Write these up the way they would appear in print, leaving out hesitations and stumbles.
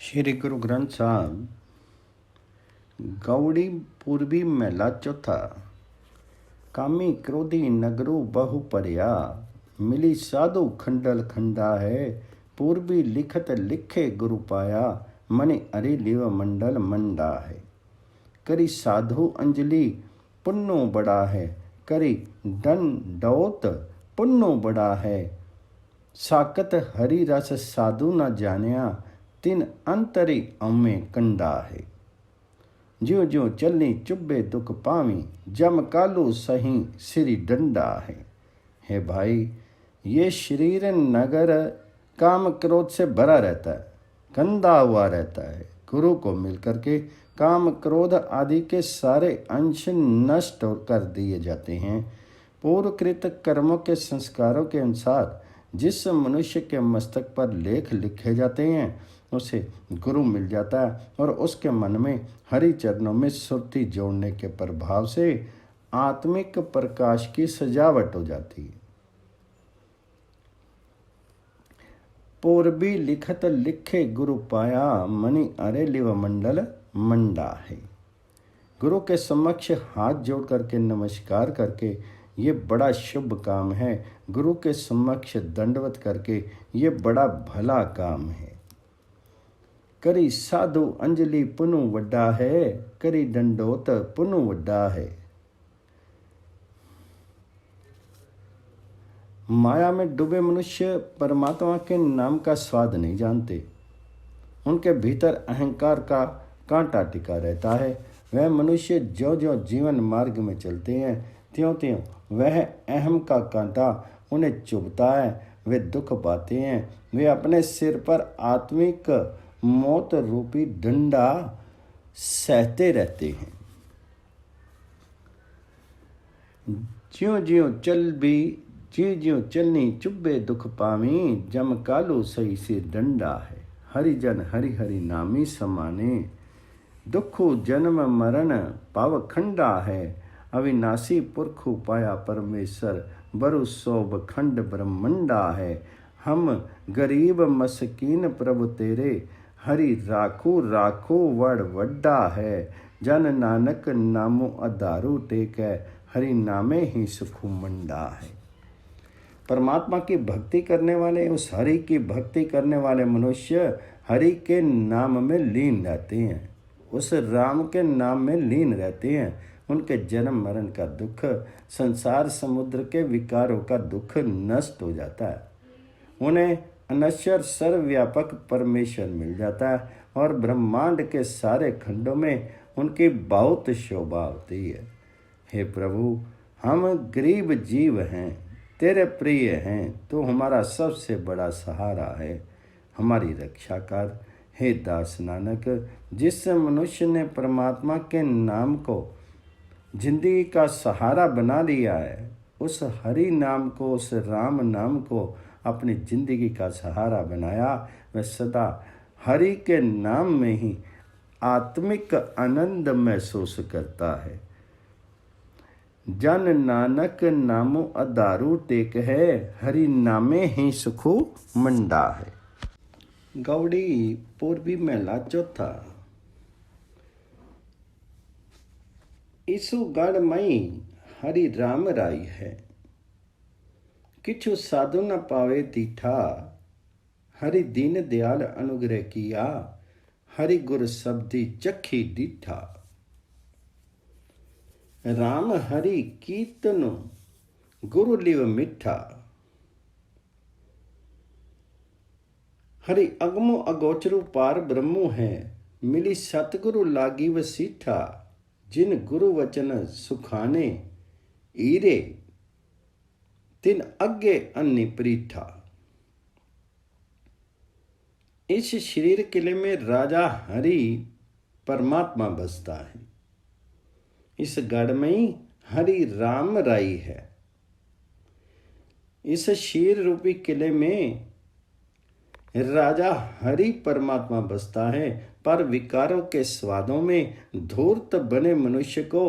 श्री गुरु ग्रंथ साहब गौड़ी पूर्वी महला चौथा। कामी क्रोधी नगरु बहु परया, मिली साधु खंडल खंडा है। पूर्वी लिखत लिखे गुरु पाया, मनि अरि लिव मंडल मंडा है। करी साधु अंजलि पुन्नो बड़ा है, करी दंडोत पुन्नो बड़ा है। साकत हरि रस साधु न जानिया, तिन अंतरी अम्मे कंडा है। ज्यों ज्यों चलनी चुब्बे दुख पावी, जम कालू सही सिरी डंडा है। हे भाई, ये शरीर नगर काम क्रोध से भरा रहता है, गंदा हुआ रहता है। गुरु को मिलकर के काम क्रोध आदि के सारे अंश नष्ट कर दिए जाते हैं। पूर्वकृत कर्मों के संस्कारों के अनुसार जिस मनुष्य के मस्तक पर लेख लिखे जाते हैं, उसे गुरु मिल जाता है और उसके मन में हरि चरणों में सुरती जोड़ने के प्रभाव से आत्मिक प्रकाश की सजावट हो जाती है। पूर्वी लिखत लिखे गुरु पाया, मनि अरे लिव मंडल मंडा है। गुरु के समक्ष हाथ जोड़ करके नमस्कार करके ये बड़ा शुभ काम है। गुरु के समक्ष दंडवत करके ये बड़ा भला काम है। करी साधु अंजलि पुनु वड्डा है, करी दंडोत पुनु वड्डा है। माया में डूबे मनुष्य परमात्मा के नाम का स्वाद नहीं जानते। उनके भीतर अहंकार का कांटा टिका रहता है। वह मनुष्य जो जो जीवन मार्ग में चलते हैं, त्यों त्यों वह अहम का कांटा उन्हें चुभता है। वे दुख पाते हैं। वे अपने सिर पर आत्मिक मौत रूपी डंडा सहते रहते हैं। ज्यों ज्यों चलनी चुब्बे दुख पावी, जम कालू सही से डंडा है। हरिजन हरि हरि नामी समाने, दुखु जन्म मरण पाव खंडा है। अविनाशी पुरखु पाया परमेश्वर, बरु सोब खंड ब्रह्मंडा है। हम गरीब मस्कीन प्रभु तेरे, हरि राखू राखू वड़ वड्डा है। जन नानक नामो अधारू टेक है, हरि नामे ही सुखु मंडा है। परमात्मा की भक्ति करने वाले, उस हरि की भक्ति करने वाले मनुष्य हरि के नाम में लीन रहते हैं, उस राम के नाम में लीन रहते हैं। उनके जन्म मरण का दुख, संसार समुद्र के विकारों का दुख नष्ट हो जाता है। उन्हें अनश्वर सर्वव्यापक परमेश्वर मिल जाता है और ब्रह्मांड के सारे खंडों में उनकी बहुत शोभा होती है। हे प्रभु, हम गरीब जीव हैं, तेरे प्रिय हैं, तो हमारा सबसे बड़ा सहारा है। हमारी रक्षा कर। हे दास नानक, जिस मनुष्य ने परमात्मा के नाम को जिंदगी का सहारा बना लिया है, उस हरि नाम को, उस राम नाम को अपनी जिंदगी का सहारा बनाया, वह सदा हरि के नाम में ही आत्मिक आनंद महसूस करता है। जन नानक नामो अधारू टेक है, हरि नामे ही सुखु मंडा है। गौड़ी पूर्वी महला चौथा। इसु गढ़ मई हरि राम राई है, किछु साधु न पावे तीठा। हरि दीन दयाल अनुग्रह किया, हरि गुर शब्दी चखी डीठा। राम हरि कीर्तन गुरु लिव मिठा। हरि अगमो अगोचरु पार ब्रह्मो है, मिली सतगुरु लागी वसीठा। जिन गुरु वचन सुखाने ईरे, तिन अग्गे अन्नी प्रीठा। इस शरीर किले में राजा हरि परमात्मा बसता है। इस गढ़ में ही हरि राम राई है। इस शीर रूपी किले में राजा हरि परमात्मा बसता है, पर विकारों के स्वादों में धूर्त बने मनुष्य को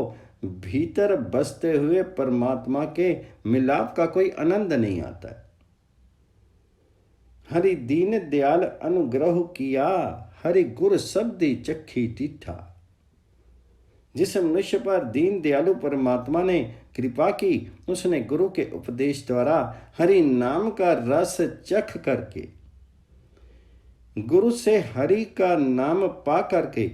भीतर बसते हुए परमात्मा के मिलाप का कोई आनंद नहीं आता है। हरि दीन दयाल अनुग्रह किया, हरि गुर शब्दी चखी टीठा। जिस मनुष्य पर दीन दयालु परमात्मा ने कृपा की, उसने गुरु के उपदेश द्वारा हरि नाम का रस चख करके, गुरु से हरि का नाम पा करके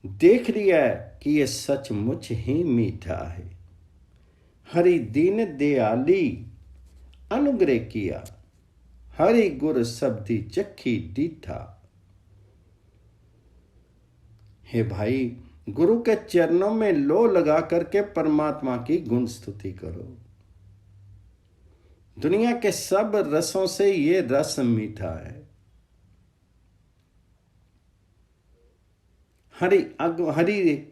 देख लिया कि यह सचमुच ही मीठा है। हरि दीन दयाली अनुग्रह किया, हरि गुर शब्दी चखी डीठा। हे भाई, गुरु के चरणों में लो लगा करके परमात्मा की गुण स्तुति करो। दुनिया के सब रसों से ये रस मीठा है। हरि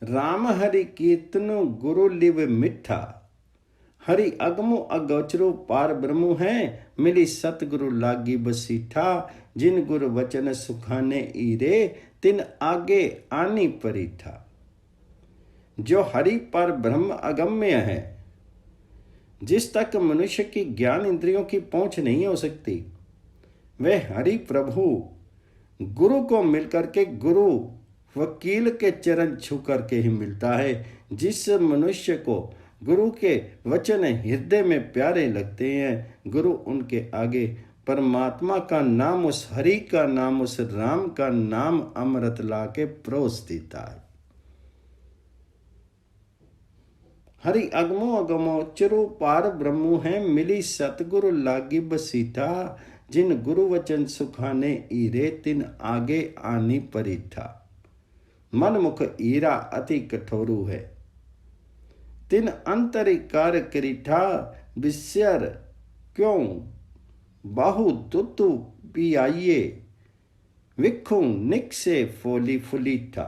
राम हरि कीर्तनु गुरु लिव मिठा। हरि अगमु अगोचरु पार ब्रह्मु है, मिली सतगुरु लागी बसीठा। जिन गुरु वचन सुखाने ईरे, तिन आगे आनी परिठा। जो हरि पर ब्रह्म अगम्य है, जिस तक मनुष्य की ज्ञान इंद्रियों की पहुंच नहीं हो सकती, वह हरि प्रभु गुरु को मिलकर के गुरु वकील के चरण छू करके ही मिलता है। जिस मनुष्य को गुरु के वचन हृदय में प्यारे लगते हैं, गुरु उनके आगे परमात्मा का नाम, उस हरि का नाम, उस राम का नाम अमृत ला के परोस देता है। हरि अगमो अगमो चिरु पार ब्रह्मु है, मिली सतगुरु लागी बसीठा। जिन गुरु वचन सुखाने ईरे, तिन आगे आनी परिठा। मन मुख ईरा अति कठोरू है, तिन अंतरि कार करिठा। विस्यर क्यों बाहु दुतु पियाइये, विखु निक से फोली फुलीठा।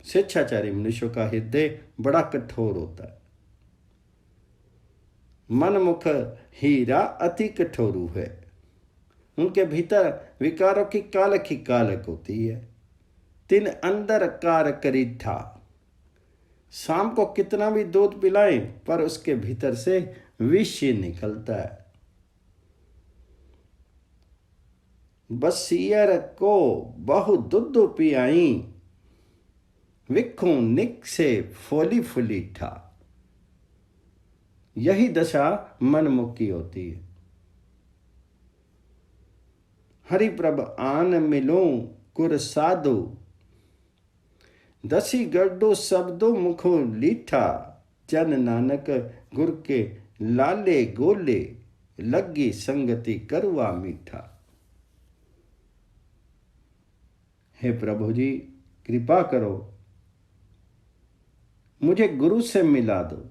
स्वेच्छाचारी मनुष्यों का हृदय बड़ा कठोर होता है। मनमुख हीरा अति कठोरू है, उनके भीतर विकारों की कालक ही कालक होती है। तिन अंदर कार करीठा। शाम को कितना भी दूध पिलाएं, पर उसके भीतर से विष निकलता है। बसियर को बहु दुध पियाई, विखु निक से फोली फुलीठा। यही दशा मनमुख की होती है। हरि प्रभ आन मिलो कुर साधु, दसी गड्डो शब्दो मुखो लीठा। जन नानक गुर के लाले गोले, लगी संगति करवा मीठा। हे प्रभु जी, कृपा करो, मुझे गुरु से मिला दो।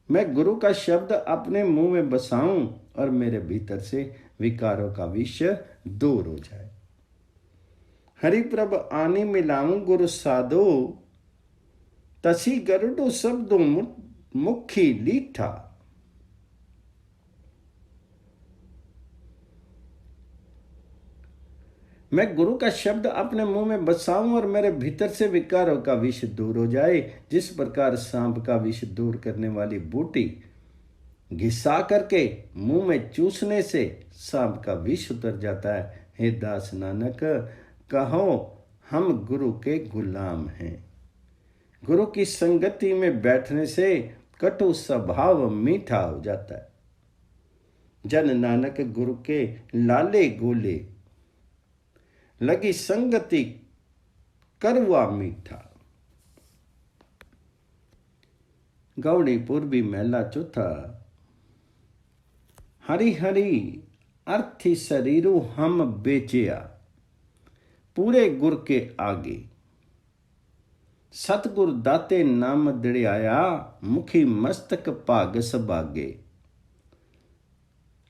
मैं गुरु का शब्द अपने मुंह में बसाऊं और मेरे भीतर से विकारों का विष दूर हो जाए। हरि प्रभ आनी मिलाऊं गुरु साधो, तसी गरुडो शब्दो मुखी लीठा। मैं गुरु का शब्द अपने मुंह में बसाऊं और मेरे भीतर से विकारों का विष दूर हो जाए। जिस प्रकार सांप का विष दूर करने वाली बूटी घिसा करके मुंह में चूसने से सांप का विष उतर जाता है, हे दास नानक, कहो हम गुरु के गुलाम हैं। गुरु की संगति में बैठने से कटु स्वभाव मीठा हो जाता है। जन नानक गुरु के लाले गोले, लगी संगति करवा मीठा। गौड़ी पूर्वी महला चौथा। हरि हरि अर्थी शरीरु हम बेचिया, पूरे गुर के आगे। सतगुर दाते नाम दड़ियाया, मुखी मस्तक भाग सबागे।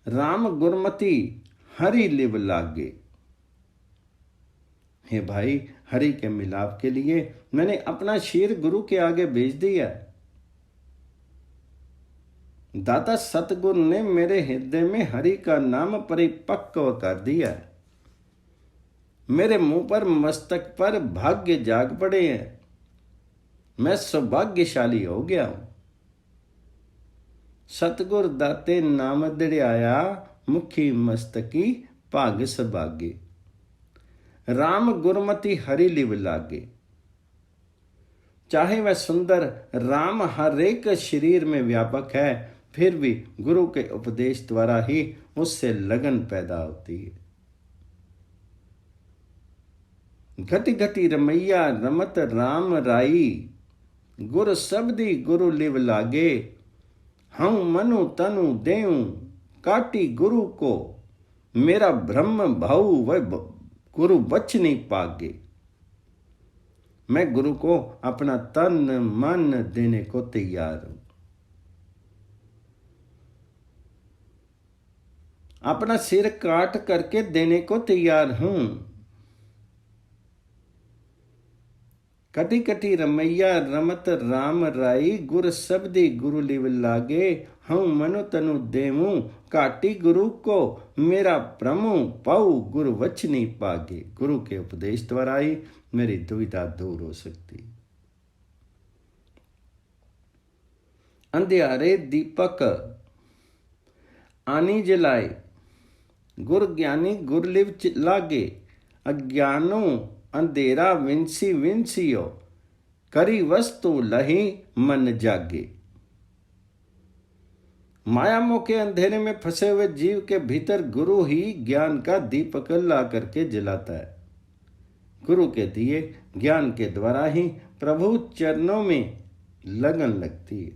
राम गुरमति हरि लिव लागे। हे भाई, हरि के मिलाप के लिए मैंने अपना शीर गुरु के आगे भेज दिया। दाता सतगुरु ने मेरे हृदय में हरि का नाम परिपक्व कर दिया। मेरे मुंह पर, मस्तक पर भाग्य जाग पड़े हैं। मैं सौभाग्यशाली हो गया हूं। सतगुर दाते नाम दड़ियाया, मुखी मस्तकी भाग सभागे। राम गुरमति हरि लिव लागे। चाहे वह सुंदर राम हर एक शरीर में व्यापक है, फिर भी गुरु के उपदेश द्वारा ही उससे लगन पैदा होती है। घटी घटी रमैया रमत राम राई, गुर शब्दी गुरु लिव लागे। हूँ मनु तनु देऊं काटी गुरु को, मेरा ब्रह्म भाऊ वह गुरु बचनी पागे। मैं गुरु को अपना तन मन देने को तैयार हूं, अपना सिर काट करके देने को तैयार हूं। कटी कटी रमैया रमत राम राई, गुर शब्दी गुरु लिव लागे। हूँ मनु तनु देवूं काटी गुरु को, मेरा प्रमु पाऊ गुरु वचनी पागे। गुरु के उपदेश द्वारा ही मेरी दुविधा दूर हो सकती। अंधियारे दीपक आनी जलाए, गुर ज्ञानी गुर लिव लागे। अज्ञानो अंधेरा विंसी विंसियो, करी वस्तु लही मन जागे। माया मोह के अंधेरे में फंसे हुए जीव के भीतर गुरु ही ज्ञान का दीपक ला करके जलाता है। गुरु के दिए ज्ञान के द्वारा ही प्रभु चरणों में लगन लगती है।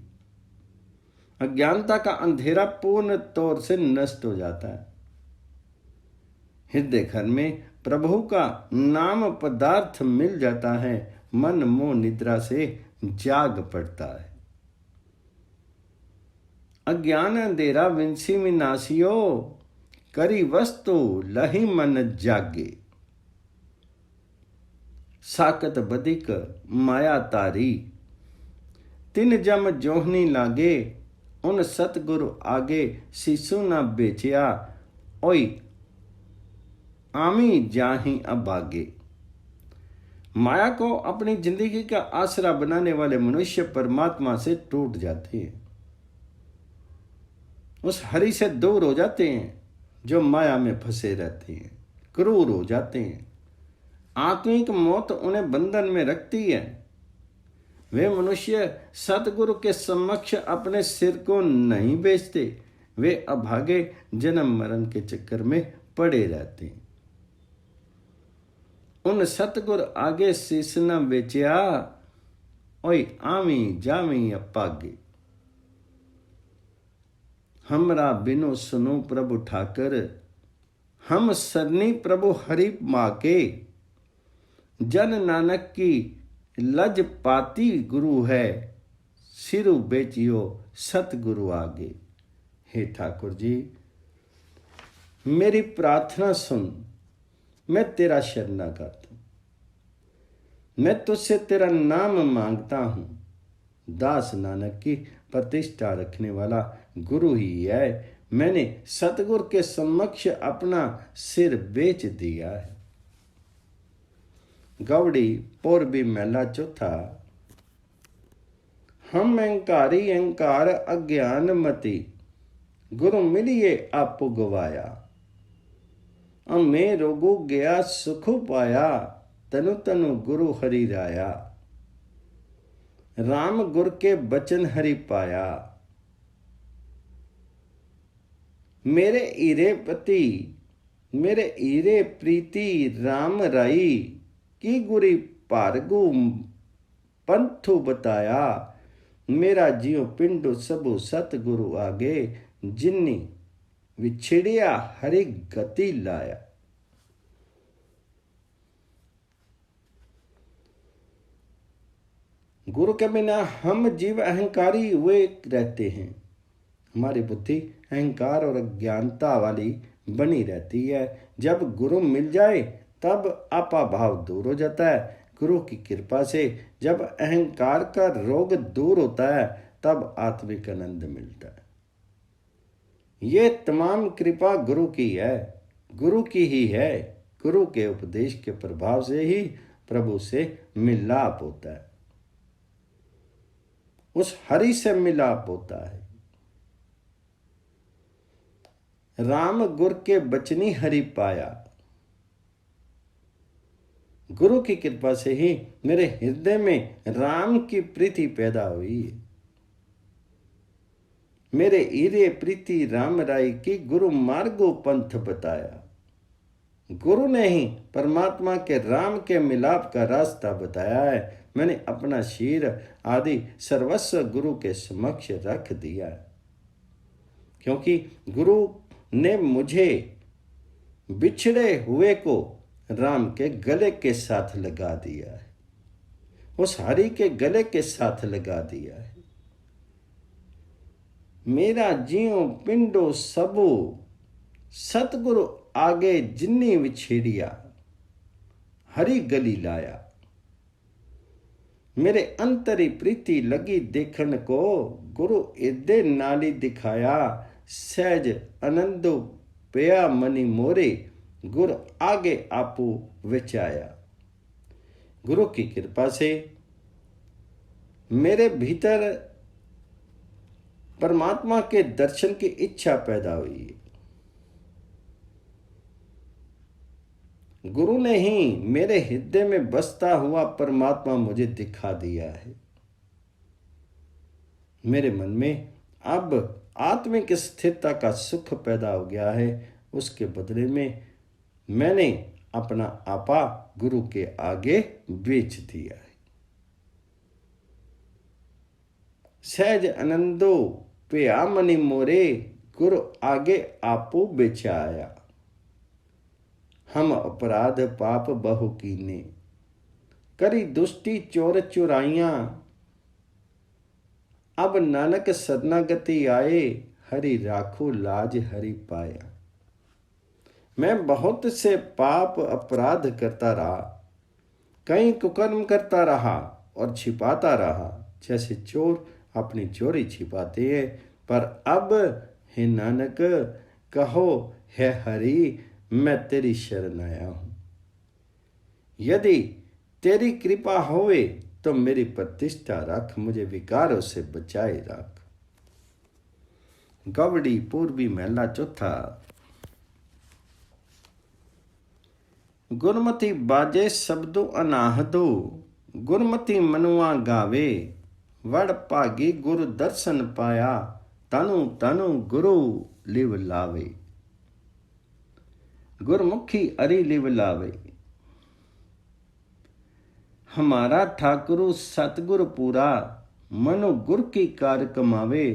अज्ञानता का अंधेरा पूर्ण तौर से नष्ट हो जाता है। हृदय घर में प्रभु का नाम पदार्थ मिल जाता है। मन मोह निद्रा से जाग पड़ता है। अज्ञान अंधेरा विंसी विनाशियो, करी वस्तु लही मन जागे। साकत बदिक माया तारी, तिन जम जोहनी लागे। उन सतगुरु आगे शिशु न बेचिया, ओई आमी जाही अभागे। माया को अपनी जिंदगी का आसरा बनाने वाले मनुष्य परमात्मा से टूट जाते हैं, उस हरि से दूर हो जाते हैं। जो माया में फंसे रहते हैं, क्रूर हो जाते हैं। आत्मिक मौत उन्हें बंधन में रखती है। वे मनुष्य सतगुरु के समक्ष अपने सिर को नहीं बेचते। वे अभागे जन्म मरण के चक्कर में पड़े रहते हैं। उन सतगुर आगे शीश न बेचिया, ओई आमी जामी अपागे। हमरा बिनु सुनो प्रभु ठाकर, हम सरनी प्रभु हरि माके। जन नानक की लज पाती गुरु है, सिरु बेचियो सतगुरु आगे। हे ठाकुर जी, मेरी प्रार्थना सुन, मैं तेरा शरणागत हूं। मैं तुझसे तेरा नाम मांगता हूं। दास नानक की प्रतिष्ठा रखने वाला गुरु ही है। मैंने सतगुरु के समक्ष अपना सिर बेच दिया है। गौड़ी पूर्वी महला चौथा। हम अहंकारी अहंकार अज्ञान मति, गुरु मिलिए आपो गवाया। मैं रोगो गया सुख पाया, तनु तनु गुरु हरि राया। राम गुर के बचन हरि पाया। मेरे ईरे पति मेरे ईरे प्रीति राम राई, की गुरी पारगु पंथु बताया। मेरा जियो पिंडु सबु सतगुरु आगे, जिन्नी विछड़िया हरि गति लाया। गुरु के बिना हम जीव अहंकारी हुए रहते हैं। हमारी बुद्धि अहंकार और अज्ञानता वाली बनी रहती है। जब गुरु मिल जाए तब आपा भाव दूर हो जाता है। गुरु की कृपा से जब अहंकार का रोग दूर होता है तब आत्मिक आनंद मिलता है। ये तमाम कृपा गुरु की है, गुरु की ही है। गुरु के उपदेश के प्रभाव से ही प्रभु से मिलाप होता है, उस हरि से मिलाप होता है। राम गुर के बचनी हरि पाया। गुरु की कृपा से ही मेरे हृदय में राम की प्रीति पैदा हुई है। मेरे ईरे प्रीति राम राय की गुरु मार्गो पंथ बताया। गुरु ने ही परमात्मा के राम के मिलाप का रास्ता बताया है। मैंने अपना शीर आदि सर्वस्व गुरु के समक्ष रख दिया है, क्योंकि गुरु ने मुझे बिछड़े हुए को राम के गले के साथ लगा दिया है, उस हरि के गले के साथ लगा दिया है। मेरा जियो पिंडो सबो सतगुरु आगे जिन्नी विछेड़िया, हरि गली लाया। मेरे अंतरी प्रीति लगी देखन को, गुरु इदे नाली दिखाया। सहज आनंदो पया मनी मोरे, गुरु आगे आपू विचाया। गुरु की कृपा से मेरे भीतर परमात्मा के दर्शन की इच्छा पैदा हुई है। गुरु ने ही मेरे हृदय में बसता हुआ परमात्मा मुझे दिखा दिया है। मेरे मन में अब आत्मिक स्थिरता का सुख पैदा हो गया है। उसके बदले में मैंने अपना आपा गुरु के आगे बेच दिया है। सहज आनंदो पया मनी मोरे, गुरु आगे आपो बेचाया। हम अपराध पाप बहु कीने, करी दुष्टि चोर चुराइयां। अब नानक शरणागति आए, हरि राखो लाज हरि पाया। मैं बहुत से पाप अपराध करता रहा, कई कुकर्म करता रहा और छिपाता रहा, जैसे चोर अपनी चोरी छिपाते हैं। पर अब हे नानक कहो, है हरि मैं तेरी शरण आया हूं। यदि तेरी कृपा होवे तो मेरी प्रतिष्ठा रख, मुझे विकारों से बचाए रख। गवड़ी पूर्वी महला चौथा। गुरमति बाजे शब्दो अनाहदो, गुरमति मनुआ गावे। वड़ भागी गुरु दर्शन पाया, तनु तनु गुरु लिव लावे। गुरमुखी अरि लिव लावे। हमारा ठाकुरु सतगुरु पूरा, मनु गुर की कार कमावे।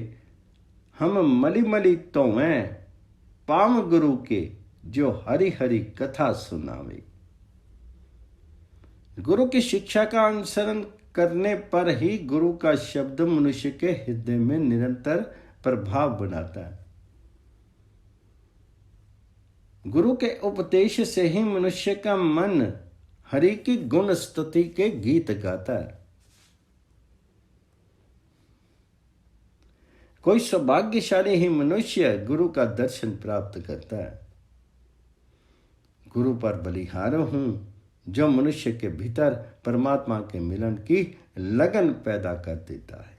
हम मली मली तोवें पाम गुरु के, जो हरि हरि कथा सुनावे। गुरु की शिक्षा का अनुसरण करने पर ही गुरु का शब्द मनुष्य के हृदय में निरंतर प्रभाव बनाता है। गुरु के उपदेश से ही मनुष्य का मन हरि की गुण स्तुति के गीत गाता है। कोई सौभाग्यशाली ही मनुष्य गुरु का दर्शन प्राप्त करता है। गुरु पर बलिहारो हूं, जो मनुष्य के भीतर परमात्मा के मिलन की लगन पैदा कर देता है।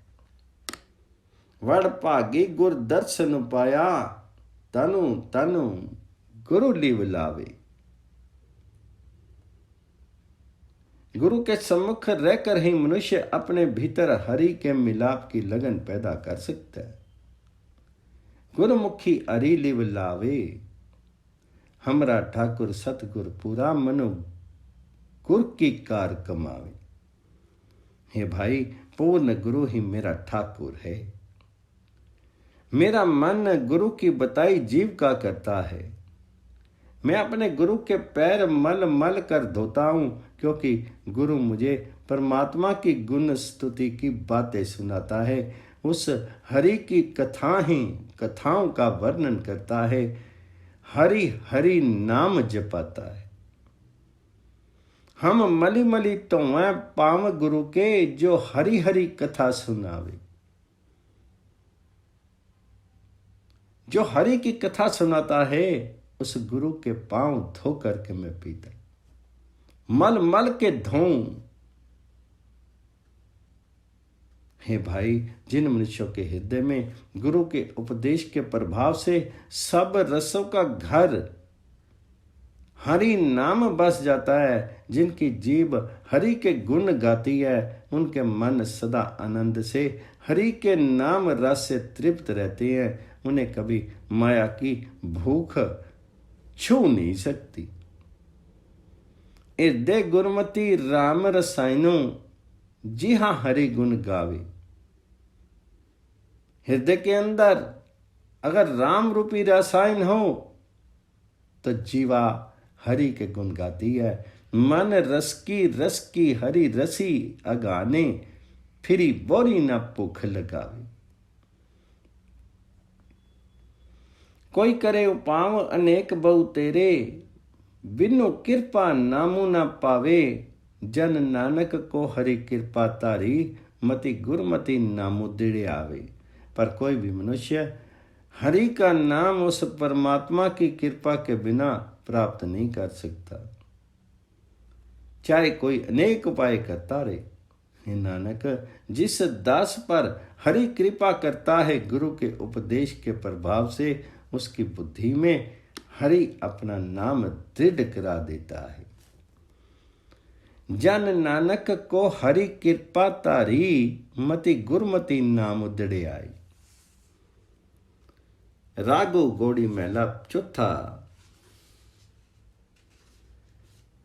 वड़ भागी गुर दर्शन पाया, तनु तनु गुरु लिव लावे। गुरु के सम्मुख रहकर ही मनुष्य अपने भीतर हरि के मिलाप की लगन पैदा कर सकता है। गुरुमुखी अरि लिव लावे। हमरा ठाकुर सतगुर पूरा, मनु गुर की कार कमावे। हे भाई, पूर्ण गुरु ही मेरा ठाकुर है। मेरा मन गुरु की बताई जीविका करता है। मैं अपने गुरु के पैर मल मल कर धोता हूं, क्योंकि गुरु मुझे परमात्मा की गुण स्तुति की बातें सुनाता है। उस हरि की कथाओं का वर्णन करता है। हरि हरि नाम जपाता है। हम मली मली तो मैं पाव गुरु के, जो हरि हरि कथा सुनावे। जो हरि की कथा सुनाता है, उस गुरु के पांव धो करके मैं पीता, मल मल के धोऊं। हे भाई, जिन मनुष्यों के हृदय में गुरु के उपदेश के प्रभाव से सब रसों का घर हरि नाम बस जाता है, जिनकी जीभ हरि के गुण गाती है, उनके मन सदा आनंद से हरि के नाम रस से तृप्त रहते हैं। उन्हें कभी माया की भूख छू नहीं सकती। हृदय गुरमति राम रसायनो, जी हाँ हरि गुण गावे। हृदय के अंदर अगर राम रूपी रसायन हो तो जीवा हरि के गुण गाती है। मन रस की हरि रसी अगाने, फिरी बोरी न भूख लगावे। कोई करे उपाव अनेक बहु तेरे, बिनु कृपा नामू न पावे। जन नानक को हरि कृपा तारी, मति गुरमति नामू दिड़े आवे। पर कोई भी मनुष्य हरि का नाम उस परमात्मा की कृपा के बिना प्राप्त नहीं कर सकता, चाहे कोई अनेक उपाय करता रहे। हे नानक, जिस दास पर हरि कृपा करता है, गुरु के उपदेश के प्रभाव से उसकी बुद्धि में हरि अपना नाम दृढ़ करा देता है। जन नानक को हरि कृपा तारी, मति गुरमति नाम उदड़े आई। रागो गौड़ी महला चौथा।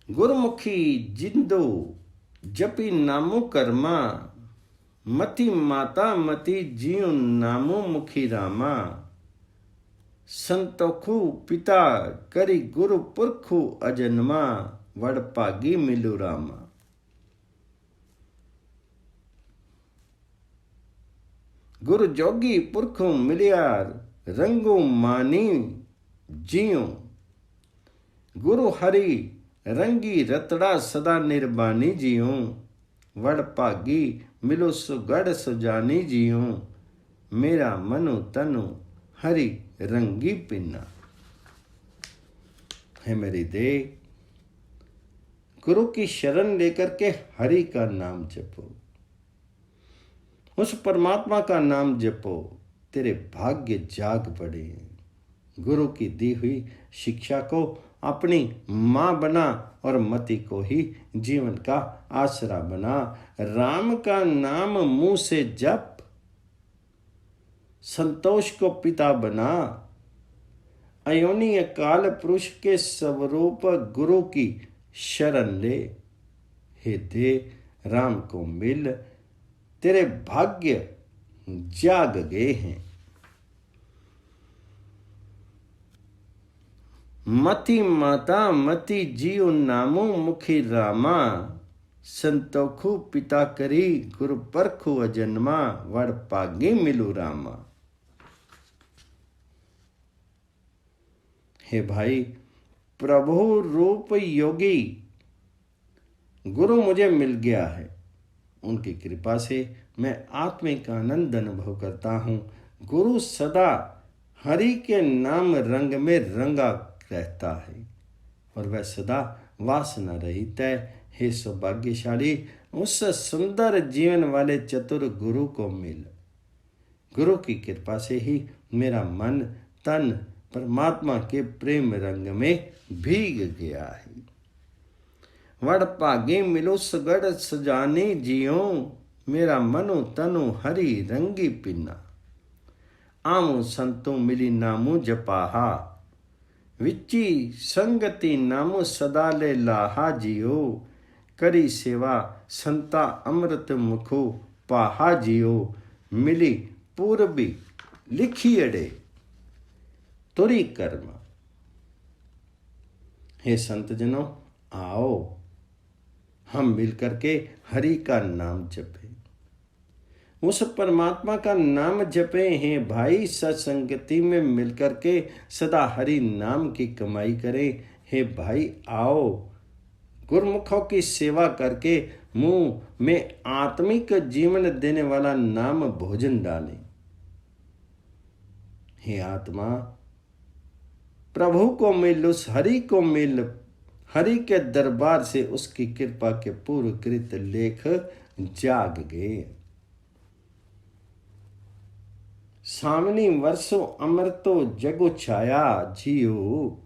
गुरमुखी जिंदो जपी नामो कर्मा, मति माता मति जियो नामो मुखी रामा। संतोखु पिता करी गुरु पुरखु अजन्मा, वड़ भागी मिलु रामा। गुरु जोगी पुरखु मिलियार, रंगो मानी जियो। गुरु हरि रंगी रतड़ा सदा निर्बानी जियो। वड़ भागी मिलो सुगढ़ सुजानी जियो। मेरा मनु तनु हरि रंगी पिन्ना। है मेरी दे, गुरु की शरण लेकर के हरि का नाम जपो, उस परमात्मा का नाम जपो, तेरे भाग्य जाग पड़े। गुरु की दी हुई शिक्षा को अपनी माँ बना और मति को ही जीवन का आसरा बना। राम का नाम मुंह से जप, संतोष को पिता बना। अयोनी काल पुरुष के स्वरूप गुरु की शरण ले। हे दे राम को मिल, तेरे भाग्य जाग गए हैं। मति माता मति जियो नामो मुखी रामा। संतोखु पिता करी गुरु परखु अजन्मा, वड़ पागे मिलु रामा। हे भाई, प्रभु रूप योगी गुरु मुझे मिल गया है। उनकी कृपा से मैं आत्मिक आनंद अनुभव करता हूँ। गुरु सदा हरि के नाम रंग में रंगा रहता है और वह सदा वासना रहित है। हे सौभाग्यशाली, उस सुंदर जीवन वाले चतुर गुरु को मिल। गुरु की कृपा से ही मेरा मन तन परमात्मा के प्रेम रंग में भीग गया है। वड़ भागे मिलो सगड़ सजाने जियो, मेरा मनो तनु हरि रंगी पिन्ना। आमो संतो मिली नामो जपाहा, विची संगति नामो सदा ले लाहा जियो। करी सेवा संता अमृत मुखो पाहा जियो। मिली पूर्वी लिखी अड़े तुरी कर्म। हे संत जनों, आओ हम मिलकर के हरि का नाम जपें, उस परमात्मा का नाम जपे। हैं भाई, सत्संगति में मिलकर के सदा हरि नाम की कमाई करें। हे भाई, आओ गुरमुखों की सेवा करके मुंह में आत्मिक जीवन देने वाला नाम भोजन डालें। हे आत्मा, प्रभु को मिल, उस हरि को मिल। हरि के दरबार से उसकी कृपा के पूर्व कृत लेख जाग गए। सावनी वर्षो अमृतो जगो छाया जियो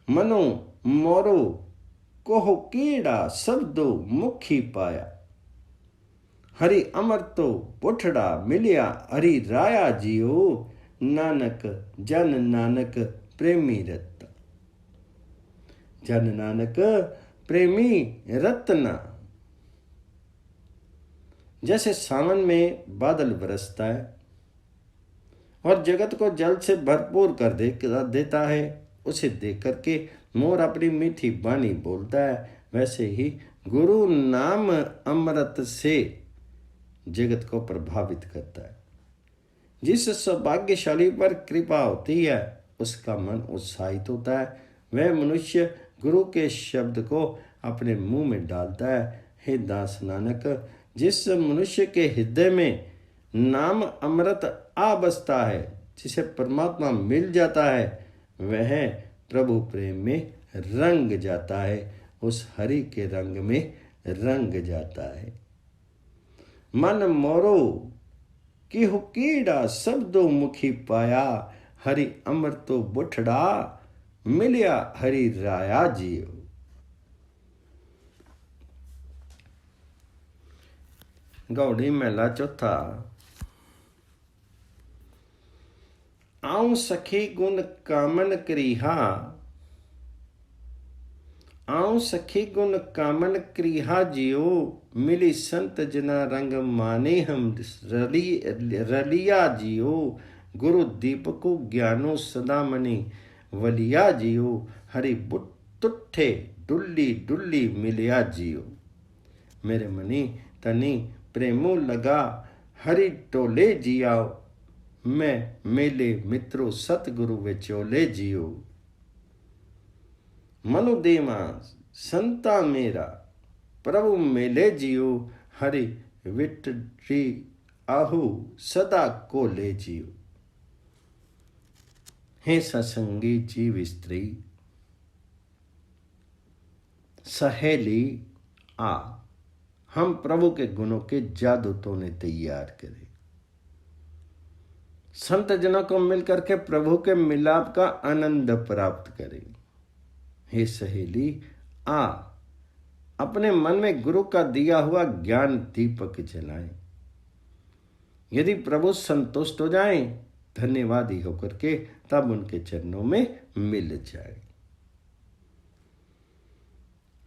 मनो मोरो कोह कीड़ा शब्दो मुखी पाया हरि अमृतो पुठड़ा मिलिया हरि राया जियो नानक जन नानक प्रेमी रत्न जन नानक प्रेमी रत्न। जैसे सावन में बादल बरसता है और जगत को जल से भरपूर कर देता है, उसे देख करके मोर अपनी मीठी वाणी बोलता है, वैसे ही गुरु नाम अमृत से जगत को प्रभावित करता है। जिस सौभाग्यशाली पर कृपा होती है उसका मन उत्साहित होता है, वह मनुष्य गुरु के शब्द को अपने मुंह में डालता है। हे दास नानक, जिस मनुष्य के हृदय में नाम अमृत आ बसता है, जिसे परमात्मा मिल जाता है, वह प्रभु प्रेम में रंग जाता है, उस हरि के रंग में रंग जाता है। मन मोरो किहु कीड़ा शब्दों मुखी पाया हरि अमृतो बुठड़ा मिलिया हरि राया जियो। गौड़ी मेला चौथा। आऊं सखी गुण कामन क्रिहा आऊं सखी गुण कामन क्रिहा जियो मिली संत जना रंग माने हम रलिया जियो गुरु दीपको ज्ञानो सदा मनी वलिया जियो हरि तुठे डुल्ली डुल्ली मिलिया जियो। मेरे मनी तनी प्रेमो लगा हरि टोले जियाओ मैं मेले मित्रों सतगुरु विचोले जियो। मनुदेवा संता मेरा प्रभु मेले जियो हरि विटरी आहु सदा को ले जियो। हे सत्संगी जीव स्त्री सहेली आ, हम प्रभु के गुणों के जादू तोने तैयार करें। संत जनों को मिलकर के प्रभु के मिलाप का आनंद प्राप्त करें। हे सहेली आ, अपने मन में गुरु का दिया हुआ ज्ञान दीपक जलाएं। यदि प्रभु संतुष्ट हो जाएं, धन्यवादी होकर के तब उनके चरणों में मिल जाए।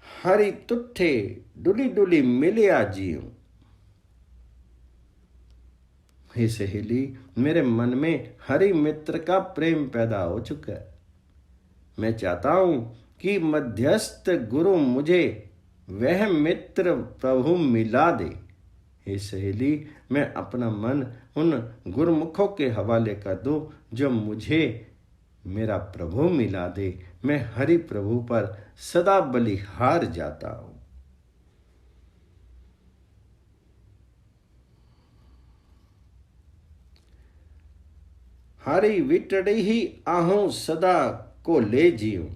हरि तुठे डुली डुली मिलिया जियो। हे सहेली, मेरे मन में हरि मित्र का प्रेम पैदा हो चुका है। मैं चाहता हूं कि मध्यस्थ गुरु मुझे वह मित्र प्रभु मिला दे। हे सहेली, मैं अपना मन उन गुरुमुखों के हवाले कर दूं जो मुझे मेरा प्रभु मिला दे। मैं हरि प्रभु पर सदा बलिहार जाता हूं। हरि विटड़ी ही आहूं सदा को ले जियूं।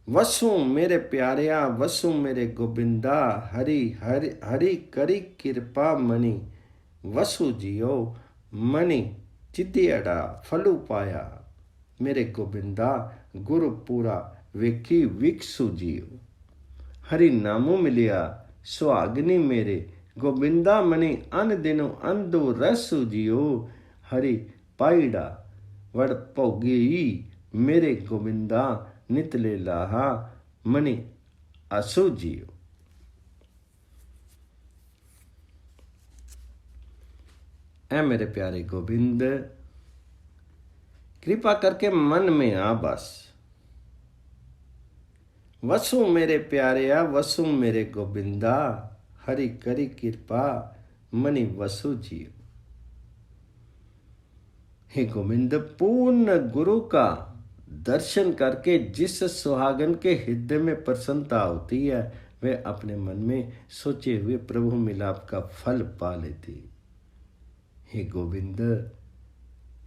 वसु मेरे प्यारिया वसु मेरे गोबिंदा हरि हरि हरि करी कृपा मणि वसु जियो मणि चिदियड़ा फलु पाया। मेरे गोबिंदा गुरु पूरा वेखी विकसु जियो। हरि नामो मिलिया सुहागनी मेरे गोबिंदा मणि अन दिनो अंधो रसु जियो। हरि पाईड़ा वड़ भोगी मेरे गोबिंदा नितले लाहा मणि असु जियो। ऐ मेरे प्यारे गोविंद, कृपा करके मन में आ बस। वसु मेरे प्यारे वसु मेरे गोविंदा हरि करी कृपा मणि वसु जियो। हे गोविंद, पूर्ण गुरु का दर्शन करके जिस सुहागन के हृदय में प्रसन्नता होती है, वह अपने मन में सोचे हुए प्रभु मिलाप का फल पा लेती। हे गोविंद,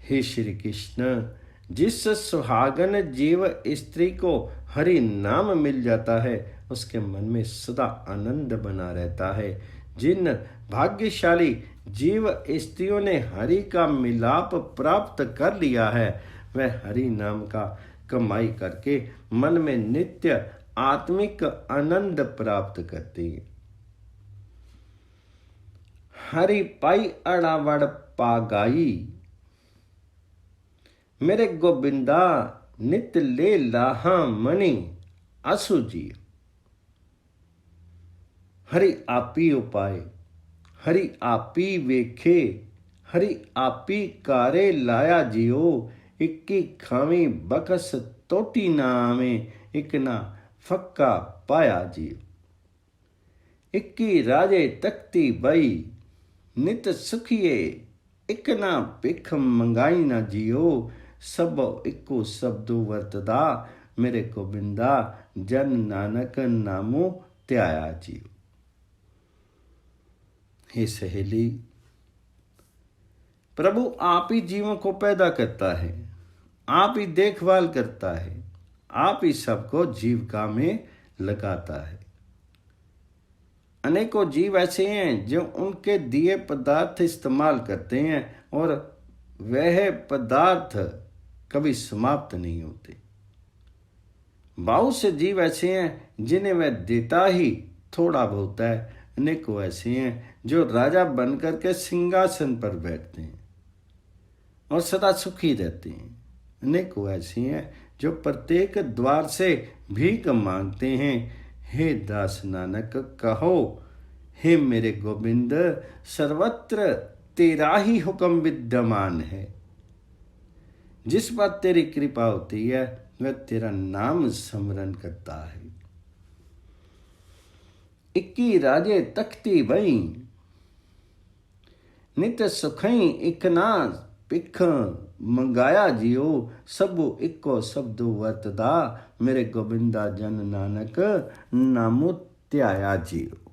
हे श्री कृष्ण, जिस सुहागन जीव स्त्री को हरि नाम मिल जाता है, उसके मन में सदा आनंद बना रहता है। जिन भाग्यशाली जीव स्त्रियों ने हरि का मिलाप प्राप्त कर लिया है, वह हरि नाम का कमाई करके मन में नित्य आत्मिक आनंद प्राप्त करती है। हरि पाई अड़ावड़ पागाई, मेरे गोबिंदा नित ले लाहा मणि असुजी। हरि आपी उपाय, हरि आपी वेखे, हरि आपी कारे लाया जियो। इक्की खावी बकस तोटी ना आवे, इक ना फक्का पाया जियो। इक्की राजे तख्ती बई, नित सुखिए, इक ना भिख मंगाई ना जियो। सबो इको शब्दो वरतदा, मेरे गोबिंदा जन नानक नामो त्याया जियो। हे सहेली, प्रभु आप ही जीवों को पैदा करता है, आप ही देखभाल करता है, आप ही सबको जीविका में लगाता है। अनेकों जीव ऐसे हैं जो उनके दिए पदार्थ इस्तेमाल करते हैं और वह पदार्थ कभी समाप्त नहीं होते। बहुत से जीव ऐसे हैं जिन्हें वह देता ही थोड़ा बहुत है। अनेकों ऐसे हैं जो राजा बनकर के सिंहासन पर बैठते हैं और सदा सुखी रहते हैं। अनेकों ऐसे हैं जो प्रत्येक द्वार से भीख मांगते हैं। हे दास नानक कहो, हे मेरे गोविंद, सर्वत्र तेरा ही हुक्म विद्यमान है। जिस पर तेरी कृपा होती है वह तेरा नाम स्मरण करता है। इक्की राजे तख्ती बई, नित सुखई इकना भिख मंगाया जियो। सबो इको शब्दो वरतदा, मेरे गोविंदा जन नानक नामो त्याया जियो।